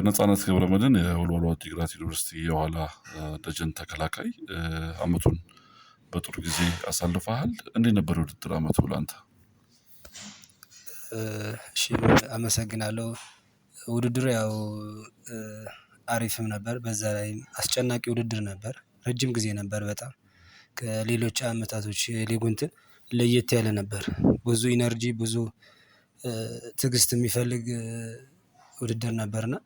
ነጻነት ገብረመድህን የወልዋሎ ዓዲግራት ዩኒቨርሲቲ የኋላ ደጀን ተከላካይ አመቱን በጥሩ ጊዜ አሳልፈሃል። እንዴት ነበር የውድድር አመቱ ላንተ? እሺ አመሰግናለሁ። ውድድሩ ያው አሪፍም ነበር በዛ ላይም አስጨናቂ ውድድር ነበር። ረጅም ጊዜ ነበር በጣም ከሌሎች አመታቶች ሊጉ እንትን ለየት ያለ ነበር። ብዙ ኢነርጂ ብዙ ትዕግስት የሚፈልግ ውድድር ነበርና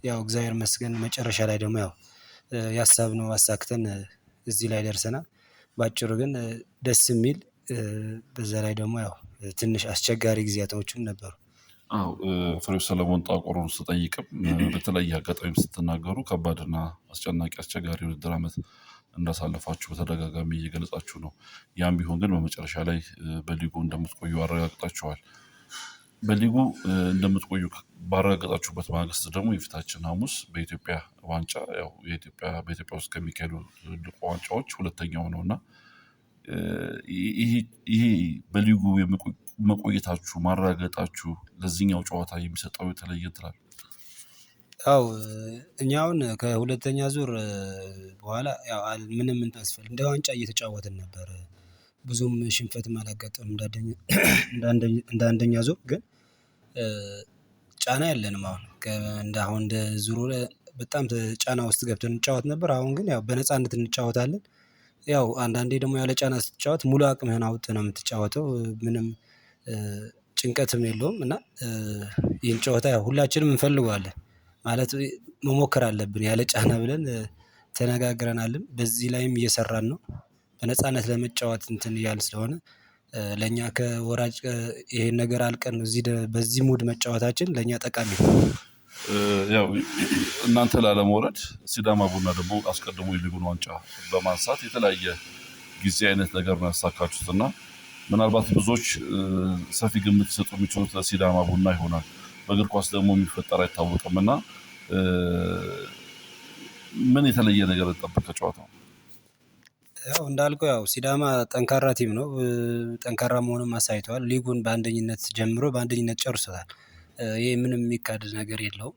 ያው እግዚአብሔር ይመስገን መጨረሻ ላይ ደግሞ ያው ያሰብነው አሳክተን እዚህ ላይ ደርሰናል። በአጭሩ ግን ደስ የሚል በዛ ላይ ደግሞ ያው ትንሽ አስቸጋሪ ጊዜያቶችም ነበሩ። አዎ ፍሬው ሰለሞን ጣቆሮን ስጠይቅም በተለያየ አጋጣሚም ስትናገሩ ከባድና አስጨናቂ አስቸጋሪ ውድድር አመት እንዳሳለፋችሁ በተደጋጋሚ እየገለጻችሁ ነው። ያም ቢሆን ግን በመጨረሻ ላይ በሊጉ እንደምትቆዩ አረጋግጣችኋል። በሊጉ እንደምትቆዩ ባረጋገጣችሁበት ማግስት ደግሞ የፊታችን ሐሙስ በኢትዮጵያ ዋንጫ ያው በኢትዮጵያ ውስጥ ከሚካሄዱ ትልልቅ ዋንጫዎች ሁለተኛው ነው እና ይሄ በሊጉ መቆየታችሁ ማረጋገጣችሁ ለዚህኛው ጨዋታ የሚሰጠው የተለየ ትላል? አዎ እኛ አሁን ከሁለተኛ ዙር በኋላ ያው ምንም እንታስፈል እንደ ዋንጫ እየተጫወትን ነበር። ብዙም ሽንፈትም አላጋጠመም እንደ አንደኛ ዙር ግን ጫና የለንም። አሁን አሁን እንደ ዙሩ በጣም ጫና ውስጥ ገብተን እንጫወት ነበር። አሁን ግን ያው በነጻነት እንጫወታለን። ያው አንዳንዴ ደግሞ ያለ ጫና ስትጫወት ሙሉ አቅምህን አውጥተህ ነው የምትጫወተው። ምንም ጭንቀትም የለውም እና ይህን ጨዋታ ያው ሁላችንም እንፈልገዋለን። ማለት መሞከር አለብን ያለ ጫና ብለን ተነጋግረናልም በዚህ ላይም እየሰራን ነው። በነጻነት ለመጫወት እንትን እያልን ስለሆነ ለኛ ከወራጅ ይሄን ነገር አልቀን ነው እዚህ በዚህ ሙድ መጫወታችን ለኛ ጠቃሚ ነው። ያው እናንተ ላለመውረድ ሲዳማ ቡና ደግሞ አስቀድሞ የሊጉን ዋንጫ በማንሳት የተለያየ ጊዜ አይነት ነገር ነው ያሳካችሁት እና ምናልባት ብዙዎች ሰፊ ግምት ሊሰጡ የሚችሉት ለሲዳማ ቡና ይሆናል። በእግር ኳስ ደግሞ የሚፈጠር አይታወቅም እና ምን የተለየ ነገር ልጠብቅ ከጨዋታው? ያው እንዳልከው ያው ሲዳማ ጠንካራ ቲም ነው። ጠንካራ መሆኑን አሳይቷል። ሊጉን በአንደኝነት ጀምሮ በአንደኝነት ጨርሶታል። ይሄ ምንም የሚካድ ነገር የለውም።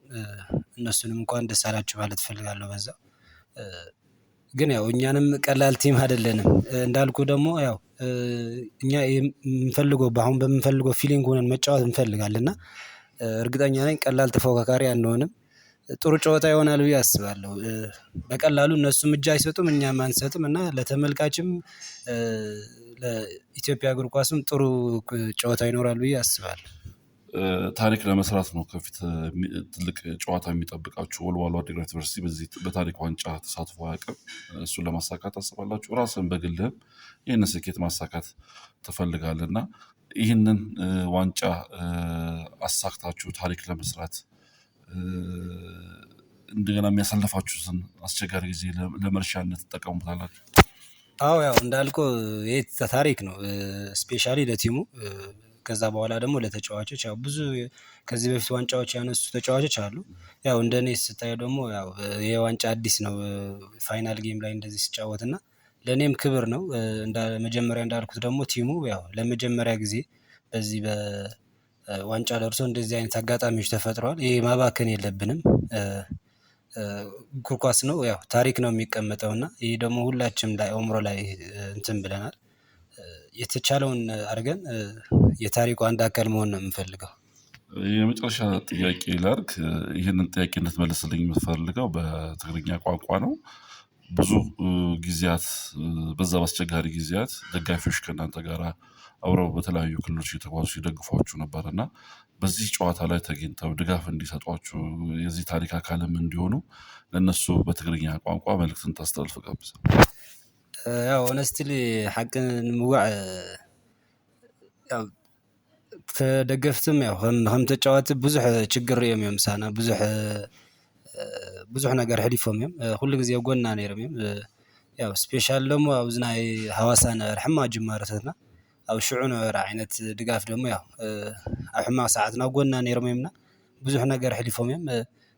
እነሱንም እንኳን ደስ አላችሁ ማለት እፈልጋለሁ በዛው። ግን ያው እኛንም ቀላል ቲም አይደለንም። እንዳልኩህ ደግሞ ያው እኛ የምንፈልገው አሁን በምንፈልገው ፊሊንግ ሆነን መጫወት እንፈልጋለን እና እርግጠኛ ነኝ ቀላል ተፎካካሪ አንሆንም። ጥሩ ጨዋታ ይሆናል ብዬ አስባለሁ። በቀላሉ እነሱም እጅ አይሰጡም እኛም አንሰጥም እና ለተመልካችም ለኢትዮጵያ እግር ኳስም ጥሩ ጨዋታ ይኖራል ብዬ አስባለሁ። ታሪክ ለመስራት ነው ከፊት ትልቅ ጨዋታ የሚጠብቃችሁ። ወልዋሎ ዓዲግራት ዩኒቨርሲቲ በዚህ በታሪክ ዋንጫ ተሳትፎ አያውቅም። እሱን ለማሳካት ታስባላችሁ? ራስህን በግልህም ይህንን ስኬት ማሳካት ትፈልጋለህ እና ይህንን ዋንጫ አሳክታችሁ ታሪክ ለመስራት እንደገና የሚያሳልፋችሁትን አስቸጋሪ ጊዜ ለመርሻነት ትጠቀሙበታላችሁ? አዎ ያው እንዳልከው ይሄ ታሪክ ነው። ስፔሻሊ ለቲሙ ከዛ በኋላ ደግሞ ለተጫዋቾች ያው ብዙ ከዚህ በፊት ዋንጫዎች ያነሱ ተጫዋቾች አሉ። ያው እንደኔ ስታየው ደግሞ ያው ይሄ ዋንጫ አዲስ ነው። ፋይናል ጌም ላይ እንደዚህ ሲጫወት እና ለኔም ክብር ነው። መጀመሪያ እንዳልኩት ደግሞ ቲሙ ያው ለመጀመሪያ ጊዜ በዚህ በዋንጫ ደርሶ እንደዚህ አይነት አጋጣሚዎች ተፈጥረዋል። ይሄ ማባከን የለብንም። እግር ኳስ ነው ያው ታሪክ ነው የሚቀመጠው እና ይሄ ደግሞ ሁላችንም ላይ አእምሮ ላይ እንትን ብለናል። የተቻለውን አድርገን የታሪኩ አንድ አካል መሆን ነው የምንፈልገው። የመጨረሻ ጥያቄ ላድርግ። ይህንን ጥያቄ እንድትመልስልኝ የምትፈልገው በትግርኛ ቋንቋ ነው። ብዙ ጊዜያት በዛ በአስቸጋሪ ጊዜያት ደጋፊዎች ከእናንተ ጋር አብረው በተለያዩ ክልሎች እየተጓዙ ሲደግፏችሁ ነበር እና በዚህ ጨዋታ ላይ ተገኝተው ድጋፍ እንዲሰጧችሁ የዚህ ታሪክ አካልም እንዲሆኑ ለእነሱ በትግርኛ ቋንቋ መልእክትን ታስተላልፍ ጋብዛለሁ። ያው ሆነስትሊ ሓቅን ንምውጋዕ ያው ተደገፍትም ያው ከም ተጫወቲ ብዙሕ ችግር ሪኦም እዮም ምሳና ብዙሕ ነገር ሕሊፎም እዮም ኩሉ ግዜ ኣብ ጎንና ነይሮም እዮም። ያው ስፔሻል ደግሞ ኣብዚ ናይ ሃዋሳ ነበረ ሕማቅ ጅማሮታትና ኣብ ሽዑ ነበረ ዓይነት ድጋፍ ደግሞ ያው ኣብ ሕማቅ ሰዓትና ኣብ ጎንና ነይሮም እዮምና ብዙሕ ነገር ሕሊፎም እዮም።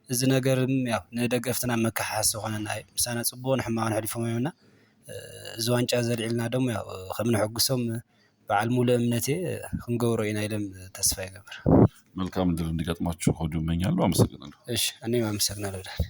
እዚ ነገርም ያው ንደገፍትና መከሓሓሲ ዝኾነና እዩ። ምሳና ፅቡቕን ሕማቕን ሕሊፎም እዮምና እዚ ዋንጫ ዘልዒልና ደግሞ ያው ከም ንሕጉሶም በዓል ሙሉእ እምነት እየ ክንገብሮ ኢና ኢሎም ተስፋ ይገብር። መልካም እድል እንዲገጥማችሁ ከወዲሁ እመኛለሁ። አመሰግናለሁ። እሺ እኔም አመሰግናለሁ ዳኒ።